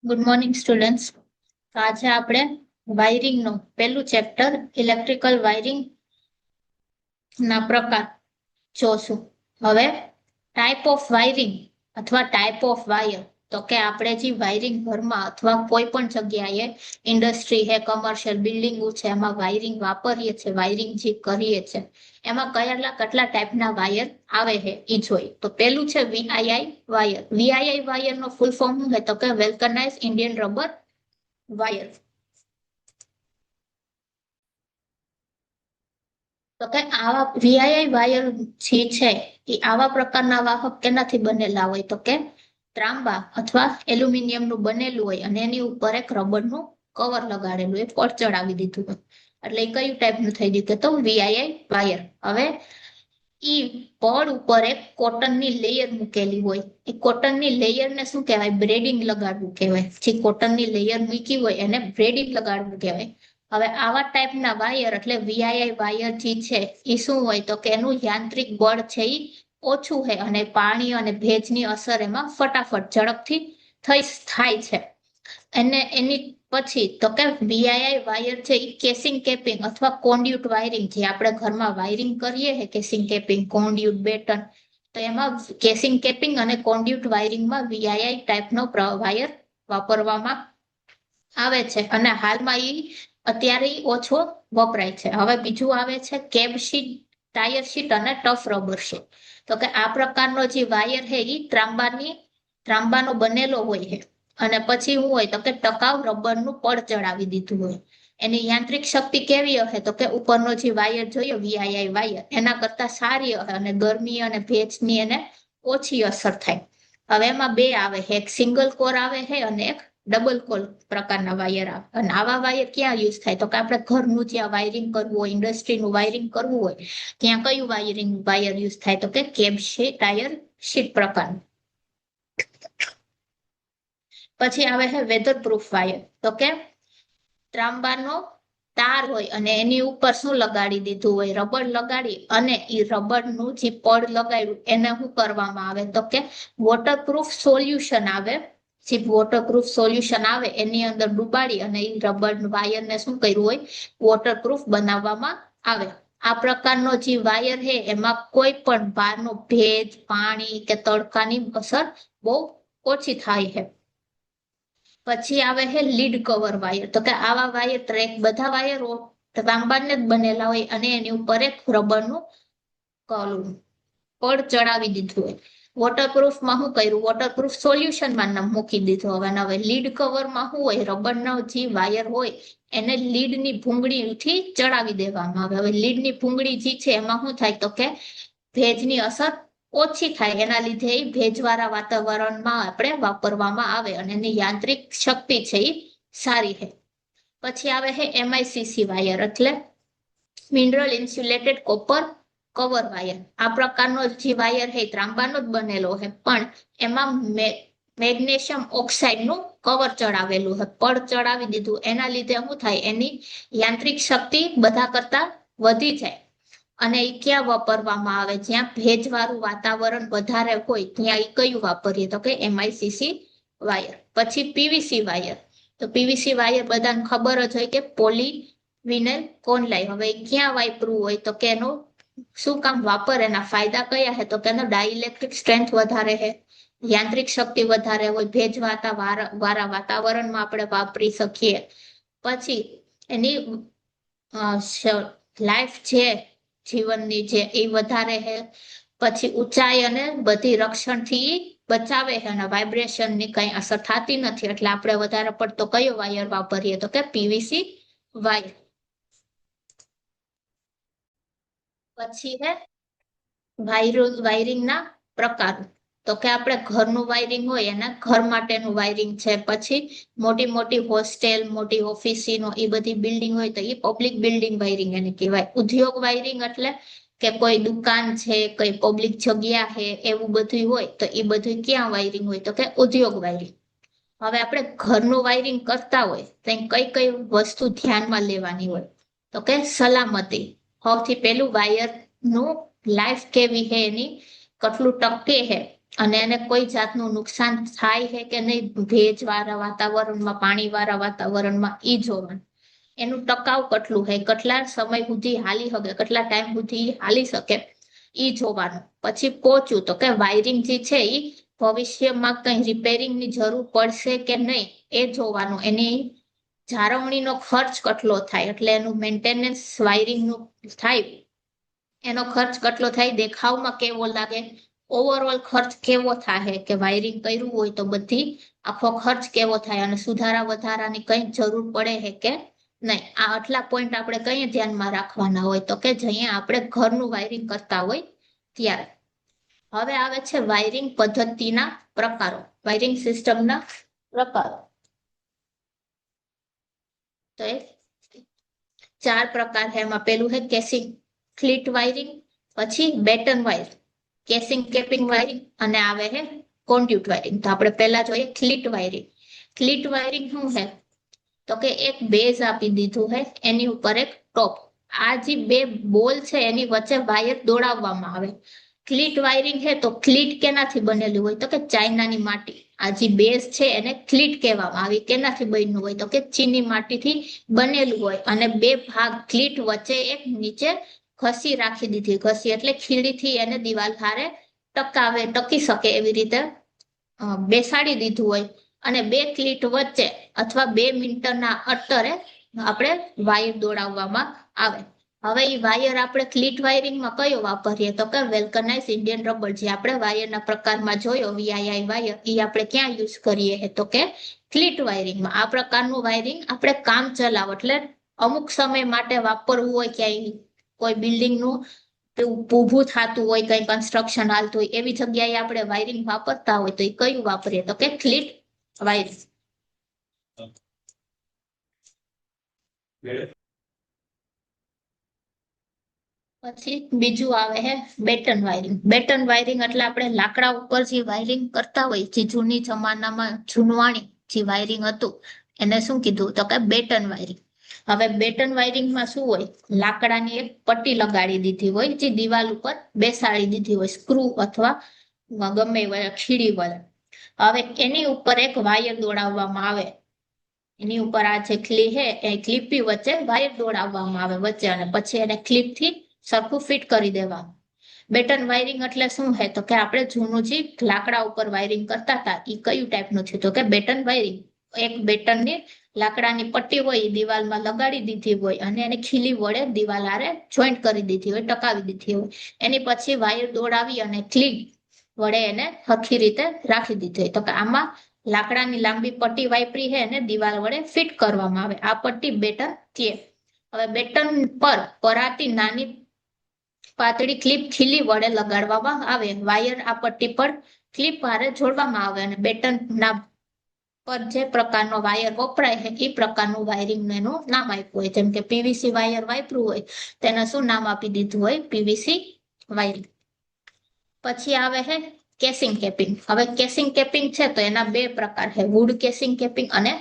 Good morning students. તો આજે આપણે વાયરિંગનો પહેલું ચેપ્ટર ઇલેક્ટ્રિકલ વાયરિંગ ના પ્રકાર જોશું. હવે ટાઈપ ઓફ વાયરિંગ અથવા ટાઈપ ઓફ વાયર, તો કે આપણે જે વાયરિંગ ઘરમાં અથવા કોઈ પણ જગ્યાએ ઇન્ડસ્ટ્રી છે, કમર્શિયલ બિલ્ડિંગો છે, એમાં વાયરિંગ વાપરીએ છીએ, વાયરિંગ જે કરીએ છીએ એમાં કેટલા ટાઈપના વાયર આવે છે એ જોઈ. તો પેલું છે વીઆઈઆઈ વાયર. વીઆઈઆઈ વાયર નો ફૂલ ફોર્મ શું છે? તો કે વેલ્કનાઇઝ ઇન્ડિયન રબર વાયર. તો કે આવા વીઆઈઆઈ વાયર જે છે એ આવા પ્રકારના વાહક કેનાથી બનેલા હોય? તો કે ત્રાંબા અથવા એલ્યુમિનિયમ નું બનેલું હોય અને એની ઉપર એક રબરનું કવર લગાડેલું હોય, પડ ચડાવી દીધું હોય, એટલે એ કયું ટાઈપનું થઈ ગયું? તો વીઆઈઆઈ વાયર. હવે ઈ પડ ઉપર એક કોટનની લેયર મૂકેલી હોય. એ કોટનની લેયરને શું કહેવાય? બ્રેડિંગ લગાડવું કહેવાય. જે કોટનની લેયર મૂકી હોય એને બ્રેડિંગ લગાડવું કહેવાય. હવે આવા ટાઈપના વાયર એટલે વીઆઈઆઈ વાયર જે છે એ શું હોય? તો કે એનું યાંત્રિક બળ છે એ ઓછું છે અને પાણી અને ભેજની અસર એમાં ફટાફટ ઝડપથી થાય છે. એની પછી તો કે વીઆઈઆઈ વાયર છે એ કેસિંગ કેપિંગ અથવા કોન્ડ્યુટ વાયરિંગ, જે આપણે ઘરમાં વાયરિંગ કરીએ છે, કેસિંગ કેપિંગ, કોન્ડ્યુટ, બેટન, તો એમાં કેસિંગ કેપિંગ અને કોન્ડ્યુટ વાયરિંગમાં વીઆઈઆઈ ટાઈપનો વાયર વાપરવામાં આવે છે અને હાલમાં એ અત્યારે ઓછો વપરાય છે. હવે બીજું આવે છે કેબ શીટ, ટાયર શીટ અને ટફ રબર શીટ. તો કે આ પ્રકારનો જે વાયર છે એ ત્રાંબાનો બનેલો હોય છે અને પછી શું હોય? તો કે ટકાઉ રબરનું પડ ચડાવી દીધું હોય. એની યાંત્રિક શક્તિ કેવી હશે? તો કે ઉપરનો જે વાયર જોયો વીઆઈઆઈ વાયર એના કરતા સારી હશે અને ગરમી અને ભેજની એને ઓછી અસર થાય. હવે એમાં બે આવે છે, એક સિંગલ કોર આવે છે અને એક ડબલ કોર પ્રકારના વાયર આવે. અને આવા વાયર ક્યાં યુઝ થાય? તો કે આપણે ઘરનું જ્યાં વાયરિંગ કરવું હોય, ઇન્ડસ્ટ્રીનું વાયરિંગ કરવું હોય, ત્યાં કયું વાયર યુઝ થાય? તો કે કેબ શીટ, ટાયર શીટ પ્રકારનું. પછી આવે છે વેધરપ્રૂફ વાયર. તો કે ત્રાંબાનો તાર હોય અને એની ઉપર શું લગાડી દીધું હોય? રબર લગાડી અને એ રબરનું જે પડ લગાડ્યું એને શું કરવામાં આવે? તો કે વોટરપ્રૂફ સોલ્યુશન આવે. જે વોટરપ્રૂફ સોલ્યુશન આવે એની અંદર ડુબાડી અને એ રબર વાયરને શું કર્યું હોય? વોટરપ્રૂફ બનાવવામાં આવે. આ પ્રકારનો જે વાયર છે એમાં કોઈ પણ બહારનો ભેજ, પાણી કે તડકાની અસર બહુ ઓછી થાય છે. પછી આવે છે લીડ કવર વાયર. તો કે આવા વાયર બધા વાયરો તાંબાને જ બનેલા હોય અને એની ઉપર એક રબરનું પડ ચડાવી દીધું હોય. વોટરપ્રૂફમાં શું કર્યું? વોટરપ્રૂફ સોલ્યુશનમાં મૂકી દીધું. હવે લીડ કવરમાં શું હોય? રબરનો જે વાયર હોય એને લીડની ભૂંગળીથી ચડાવી દેવામાં આવે. હવે લીડની ભૂંગળી જે છે એમાં શું થાય? તો કે ભેજની અસર ઓછી થાય, એના લીધે એ ભેજવાળા વાતાવરણમાં આપણે વાપરવામાં આવે અને એની યાંત્રિક શક્તિ છે એ સારી છે. પછી આવે છે એમઆઈસીસી વાયર એટલે mineral insulated copper cover wire. આ પ્રકારનો જે વાયર છે ત્રાંબાનો જ બનેલો છે પણ એમાં મેગ્નેશિયમ ઓક્સાઇડનું કવર ચડાવેલું છે, પડ ચડાવી દીધું. એના લીધે શું થાય? એની યાંત્રિક શક્તિ બધા કરતા વધી જાય. અને એ ક્યાં વાપરવામાં આવે? જ્યાં ભેજવાળું વાતાવરણ વધારે હોય ત્યાં એ કયું વાપરીએ? તો કે એમઆઈસીસી વાયર. પછી પીવીસી વાયર. તો પીવીસી વાયર બધાને ખબર જ હોય કે પોલીવિનાઇલ કોનલાઈ. હવે ક્યાં વાપરવું હોય? તો કે એનું શું કામ વાપરે? એના ફાયદા કયા છે? તો કે એનો ડાઇલેક્ટ્રિક સ્ટ્રેન્થ વધારે છે, યાંત્રિક શક્તિ વધારે હોય, ભેજ વાળા વાતાવરણમાં આપણે વાપરી શકીએ. પછી એની લાઈફ છે જીવનની જે એ વધારે છે. પછી ઊંચાઈ અને બધી રક્ષણથી બચાવે છે અને વાઇબ્રેશનની કઈ અસર થતી નથી. એટલે આપણે વધારે પડતો કયો વાયર વાપરીએ? તો કે પીવીસી વાયર. પછી છે વાયરિંગના પ્રકાર. તો કે આપણે ઘરનું વાયરિંગ હોય એના ઘર માટેનું વાયરિંગ છે. પછી મોટી મોટી હોસ્ટેલ, મોટી ઓફિસનો એ બધી બિલ્ડિંગ હોય તો એ પબ્લિક બિલ્ડિંગ વાયરિંગ એને કહેવાય. ઉદ્યોગ વાયરિંગ એટલે કે કોઈ દુકાન છે, કોઈ પબ્લિક જગ્યા છે, એવું બધું હોય તો એ બધું ક્યાં વાયરિંગ હોય? તો કે ઉદ્યોગ વાયરિંગ. હવે આપણે ઘરનું વાયરિંગ કરતા હોય તો કઈ કઈ વસ્તુ ધ્યાનમાં લેવાની હોય? તો કે સલામતી. સૌથી પહેલું વાયરનું લાઈફ કેવી છે, એની કેટલું ટકે છે અને એને કોઈ જાતનું નુકસાન થાય છે કે નહીં ભેજ વાળા વાતાવરણમાં, પાણી વાળા વાતાવરણમાં, ઈ જોવાનું. એનું ટકાઉ કેટલું છે, કેટલા સમય સુધી હાલી શકે, કેટલા ટાઈમ સુધી હાલી શકે, ઈ જોવાનું. પછી પોચું, તો કે વાયરિંગ જે છે ઈ ભવિષ્યમાં કઈ રિપેરિંગની જરૂર પડશે કે નહીં એ જોવાનું. એની જાળવણીનો ખર્ચ કેટલો થાય, એટલે એનું મેન્ટેનન્સ વાયરિંગનું થાય, એનો ખર્ચ કેટલો થાય, દેખાવમાં કેવો લાગે, ઓવરઓલ ખર્ચ કેવો થાય કે વાયરિંગ કર્યું હોય તો બધી આખો ખર્ચ કેવો થાય, અને સુધારા વધારાની કઈ જરૂર પડે છે કે નહીં. આ આટલા પોઈન્ટ આપણે કઈ ધ્યાનમાં રાખવાના હોય, તો કે જ્યાં આપણે ઘરનું વાયરિંગ કરતા હોય ત્યારે. હવે આવે છે વાયરિંગ પદ્ધતિના પ્રકારો, વાયરિંગ સિસ્ટમના પ્રકારો. તો એ 4 પ્રકાર છે. એમાં પેલું છે કેસિંગ ક્લિટ વાયરિંગ, પછી batten wire, casing capping wiring, અને આવે છે કોન્ડ્યુટ વાયરિંગ. તો આપણે પહેલા જોઈએ ક્લિટ વાયરિંગ. ક્લિટ વાયરિંગ શું છે, તો કે એક બેઝ આપી દીધું છે, એની ઉપર એક ટોપ. આ જે બે બોલ છે એની વચ્ચે વાયર દોડાવવામાં આવે. ક્લિટ વાયરિંગ છે તો ક્લિટ કેનાથી બનેલું હોય, તો કે ચાઇનાની માટી. આ જે બેઝ છે એને ક્લિટ કહેવામાં આવે. કેનાથી બન્યું હોય, તો કે ચીની માટીથી બનેલું હોય. અને બે ભાગ ક્લિટ વચ્ચે એક નીચે ઘસી રાખી દીધી. ઘસી એટલે ખીલીથી એને દિવાલ હારે ટકી શકે એવી રીતે બેસાડી દીધું હોય. અને બે ક્લિટ વચ્ચે અથવા 2 મીટરના અંતરે આપણે વાયર દોડાવવામાં આવે. હવે એ વાયર આપણે ક્લિટ વાયરિંગમાં કયો વાપરીએ, તો કે વેલ્કનાઇઝ ઇન્ડિયન રબર. જે આપણે વાયરના પ્રકારમાં જોયો VII વાયર, એ આપણે ક્યાં યુઝ કરીએ, તો કે ક્લિટ વાયરિંગમાં. આ પ્રકારનું વાયરિંગ આપણે કામ ચલાવ, એટલે અમુક સમય માટે વાપરવું હોય, ક્યાંય કોઈ બિલ્ડિંગનું ઊભું થતું હોય, કઈ કન્સ્ટ્રક્શન હાલતું હોય, એવી જગ્યાએ આપણે વાયરિંગ વાપરતા હોય, તો એ કયું વાપરીએ, તો કે ક્લિટ વાયરિંગ. પછી બીજું આવે છે બેટન વાયરિંગ. બેટન વાયરિંગ એટલે આપણે લાકડા ઉપર જે વાયરિંગ કરતા હોય, જે જૂની જમાનામાં જૂનવાણી જે વાયરિંગ હતું, એને શું કીધું, તો કે બેટન વાયરિંગ. હવે બેટન વાયરિંગમાં શું હોય, લાકડાની એક પટ્ટી લગાડી દીધી હોય, જે દિવાલ ઉપર બેસાડી દીધી હોય, સ્ક્રૂ અથવા ગમે ખીડી વડે. હવે એની ઉપર એક વાયર દોડાવવામાં આવે. એની ઉપર આ જે ક્લિપ છે એ ક્લિપી વચ્ચે વાયર દોડાવવામાં આવે વચ્ચે, અને પછી એને ક્લિપથી સરખું ફિટ કરી દેવાનું. બેટન વાયરિંગ એટલે શું છે, તો કે આપણે જૂનું જે લાકડા ઉપર વાયરિંગ કરતા હતા એ કયું ટાઈપનું છે, તો કે બેટન વાયરિંગ. એક બેટનની લાકડાની પટ્ટી હોય એ દિવાલમાં લગાડી દીધી હોય, અને એને ખીલી વડે દિવાલ હારે જોઈન્ટ કરી દીધી હોય, ટકાવી દીધી હોય. એની પછી વાયર દોડાવી અને ક્લિપ વડે એને હરખી રીતે રાખી દીધી હોય. તો કે આમાં લાકડાની લાંબી પટ્ટી વાપરી છે અને દિવાલ વડે ફિટ કરવામાં આવે. આ પટ્ટી બેટન કહે. હવે બેટન પર પરાતી નાની પાતળી ક્લિપ ખીલી વડે લગાડવામાં આવે. વાયર આ પટ્ટી પર ક્લિપ હારે જોડવામાં આવે, અને બેટનના પર જે પ્રકારનો વાયર વપરાય છે એ પ્રકારનું વાયરિંગ એનું નામ આપ્યું હોય. જેમ કે પીવીસી વાયર વાપર્યું હોય, તેને શું નામ આપી દીધું હોય, પીવીસી વાયરિંગ. પછી આવે છે કેસિંગ કેપિંગ. હવે કેસિંગ કેપિંગ છે તો એના 2 પ્રકાર છે, વુડ કેસિંગ કેપિંગ અને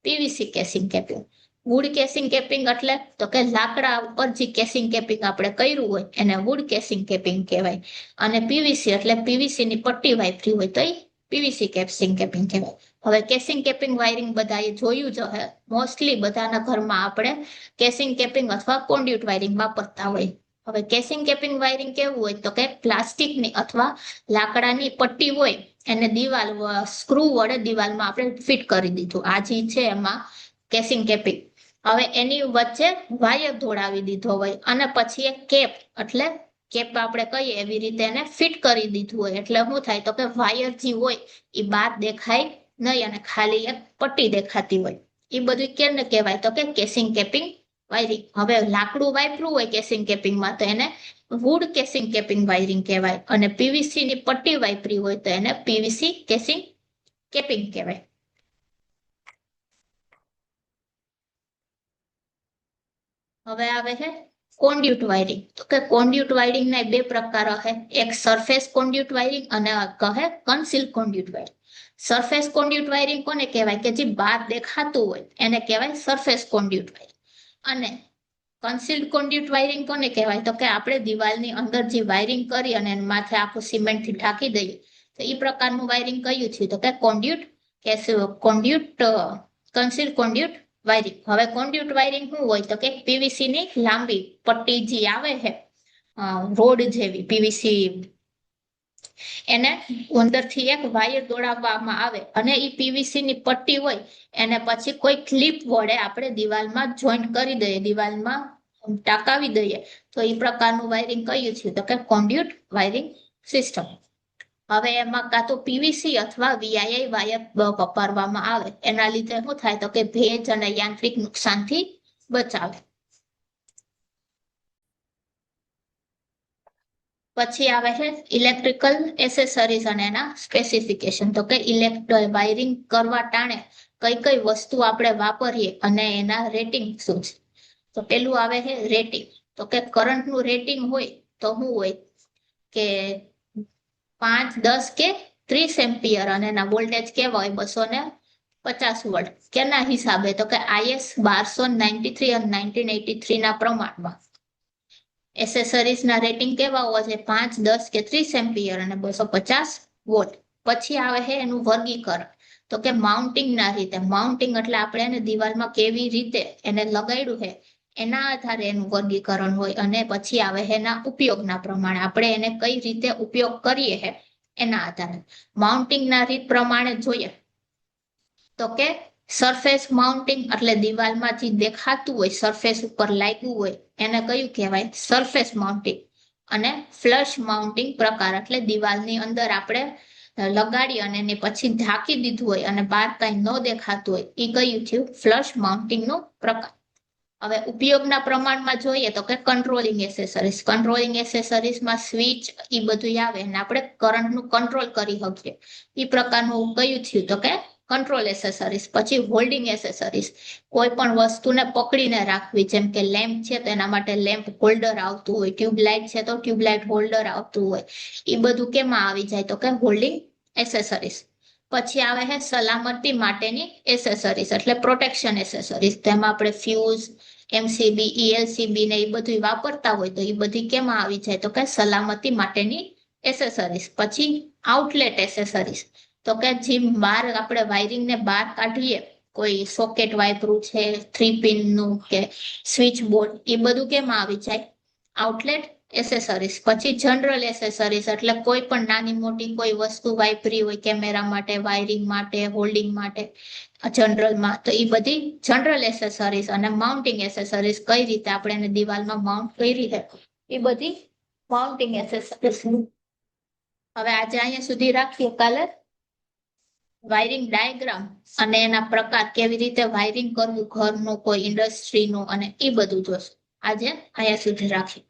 PVC casing capping. Wood casing capping એટલે તો કે લાકડા ઉપર જે કેસિંગ કેપિંગ આપણે કર્યું હોય એને વુડ કેસિંગ કેપિંગ કહેવાય. અને પીવીસી એટલે પીવીસી ની પટ્ટી વાપરી હોય તો એ પીવીસી કેસિંગ કેપિંગ કહેવાય. હવે કેસિંગ કેપિંગ વાયરિંગ બધાએ જોયું જ હશે. મોસ્ટલી બધાના ઘરમાં આપણે કેસિંગ કેપિંગ અથવા કોન્ડ્યુટ વાયરિંગ વાપરતા હોય. હવે કેસિંગ કેપિંગ વાયરિંગ કેવું હોય, તો કે પ્લાસ્ટિકની અથવા લાકડાની પટ્ટી હોય, એને દિવાલ સ્ક્રૂ વડે દિવાલમાં આપણે ફિટ કરી દીધું. આ જે છે એમાં કેસિંગ કેપિંગ. હવે એની વચ્ચે વાયર દોડાવી દીધો હોય, અને પછી એક કેપ એટલે કેપ આપણે કહીએ એવી રીતે એને ફિટ કરી દીધું હોય. એટલે શું થાય, તો કે વાયર જે હોય એ બહાર દેખાય નહીં, અને ખાલી એક પટ્ટી દેખાતી હોય. એ બધું કેને કહેવાય, તો કે કેસિંગ કેપિંગ વાયરિંગ. હવે લાકડું વાપરવું હોય કેસિંગ કેપિંગમાં તો એને વુડ કેસિંગ કેપિંગ વાયરિંગ કહેવાય, અને પીવીસી ની પટ્ટી વાપરી હોય તો એને પીવીસી કેસિંગ કેપિંગ કહેવાય. હવે આવે છે કોન્ડ્યુટ વાયરિંગ. તો કે કોન્ડ્યુટ વાયરિંગ ના 2 પ્રકાર છે, એક સરફેસ કોન્ડ્યુટ વાયરિંગ અને કહે conceal conduit wiring. Surface conduit wiring કોને કહેવાય, કે જે બહાર દેખાતું હોય એને કહેવાય સરફેસ કોન્ડ્યુટ વાયરિંગ. અને કન્સીલ્ડ કોન્ડ્યુટ વાયરિંગ કોને કહેવાય, તો કે આપણે દિવાલની અંદર જે વાયરિંગ કરી અને માથે આખું સિમેન્ટથી ઢાંકી દઈએ તો એ પ્રકારનું વાયરિંગ કયું થયું તો કે કોન્ડ્યુટ કે કન્સીલ્ડ કોન્ડ્યુટ વાયરિંગ. હવે કોન્ડ્યુટ વાયરિંગ શું હોય તો કે પીવીસી ની લાંબી પટ્ટી જે આવે છે રોડ જેવી પીવીસી, એને અંદરથી એક વાયર દોડાવવામાં આવે અને એ પીવીસી ની પટ્ટી હોય એને પછી કોઈ ક્લિપ વડે આપણે દિવાલમાં જોઈન્ટ કરી દઈએ, દિવાલમાં ટાંકાવી દઈએ. તો એ પ્રકારનું વાયરિંગ કયું છે તો કે કોન્ડ્યુટ વાયરિંગ સિસ્ટમ. હવે એમાં કાં તો પીવીસી અથવા વીઆઈઆઈ વાયર વાપરવામાં આવે, એના લીધે શું થાય તો કે ભેજ અને યાંત્રિક નુકસાનથી બચાવે. પછી આવે છે ઇલેક્ટ્રિકલ એસેસરીઝ અને એના સ્પેસિફિકેશન. તો કે વાયરિંગ કરવા ટાણે કઈ કઈ વસ્તુ આપણે વાપરીએ અને એના રેટિંગ શું છે. તો પેલું આવે છે રેટિંગ. તો કે કરંટનું રેટિંગ હોય તો શું હોય કે 5, 10 કે 30 એમ્પિયર અને એના વોલ્ટેજ કેવા હોય 250 વોલ્ટ. કેના હિસાબે તો કે IS 1293 અને 1983 ના પ્રમાણમાં. એસેસરીઝ ના રેટિંગ કેવા હોવા છે 5, 10 કે 30 એમ્પિયર અને 250 વોલ્ટ. પછી આવે છે એનું વર્ગીકરણ. તો કે માઉન્ટિંગ ના રીતે, માઉન્ટિંગ એટલે આપણે એને દિવાલમાં કેવી રીતે એને લગાડ્યું છે એના આધારે એનું વર્ગીકરણ હોય. અને પછી આવે છે એના ઉપયોગના પ્રમાણે, આપણે એને કઈ રીતે ઉપયોગ કરીએ છે એના આધારે. માઉન્ટિંગ ના રીત પ્રમાણે જોઈએ તો કે સરફેસ માઉન્ટિંગ એટલે દિવાલમાંથી દેખાતું હોય, સરફેસ ઉપર લાગ્યું હોય એને કયું કહેવાય સરફેસ માઉન્ટિંગ. અને ફ્લશ માઉન્ટિંગ પ્રકાર એટલે દિવાલની અંદર આપણે લગાડી અને એને પછી ઢાંકી દીધું હોય અને બહાર કઈ ન દેખાતું હોય એ કયું થયું ફ્લશ માઉન્ટિંગ નો પ્રકાર. હવે ઉપયોગના પ્રમાણમાં જોઈએ તો કે કંટ્રોલિંગ એસેસરીઝ. કંટ્રોલિંગ એસેસરીઝમાં સ્વિચ એ બધું આવે અને આપણે કરંટનું કંટ્રોલ કરી શકીએ એ પ્રકારનું કયું થયું તો કે કંટ્રોલ એસેસરીઝ. પછી હોલ્ડિંગ એસેસરીઝ, કોઈ પણ વસ્તુને પકડીને રાખવી, જેમ કે લેમ્પ છે તો એના માટે લેમ્પ હોલ્ડર આવતું હોય, ટ્યુબલાઇટ છે તો ટ્યુબલાઇટ હોલ્ડર આવતું હોય. એ બધું કેમાં આવી જાય તો કે હોલ્ડિંગ એસેસરીઝ. પછી આવે છે સલામતી માટેની એસેસરીઝ એટલે પ્રોટેક્શન એસેસરીઝ. તેમાં આપણે ફ્યુઝ, MCB, ELCB ને એ બધું વાપરતા હોય તો એ બધી કેમાં આવી જાય તો કે સલામતી માટેની એસેસરીઝ. પછી આઉટલેટ એસેસરીઝ. તો કે જે બહાર આપણે વાયરિંગને બહાર કાઢીએ, કોઈ સોકેટ વાપરું છે 3 પિનનું કે સ્વિચ બોર્ડ, એ બધું કેમાં આવી જાય આઉટલેટ એસેસરીઝ. પછી જનરલ એસેસરીઝ એટલે કોઈ પણ નાની મોટી કોઈ વસ્તુ વાપરી હોય કેમેરા માટે, વાયરિંગ માટે, હોલ્ડિંગ માટે જનરલમાં, તો એ બધી જનરલ એસેસરીઝ. અને માઉન્ટિંગ એસેસરીઝ કઈ રીતે આપણે એને દિવાલમાં માઉન્ટ કરી છે એ બધી માઉન્ટિંગ એસેસરીઝ. હવે આજે અહીંયા સુધી રાખીએ. કાલે વાયરિંગ ડાયાગ્રામ અને એના પ્રકાર, કેવી રીતે વાયરિંગ કરવું ઘરનું, કોઈ ઇન્ડસ્ટ્રીનું અને એ બધું જોશું. આજે અહીંયા સુધી રાખીએ.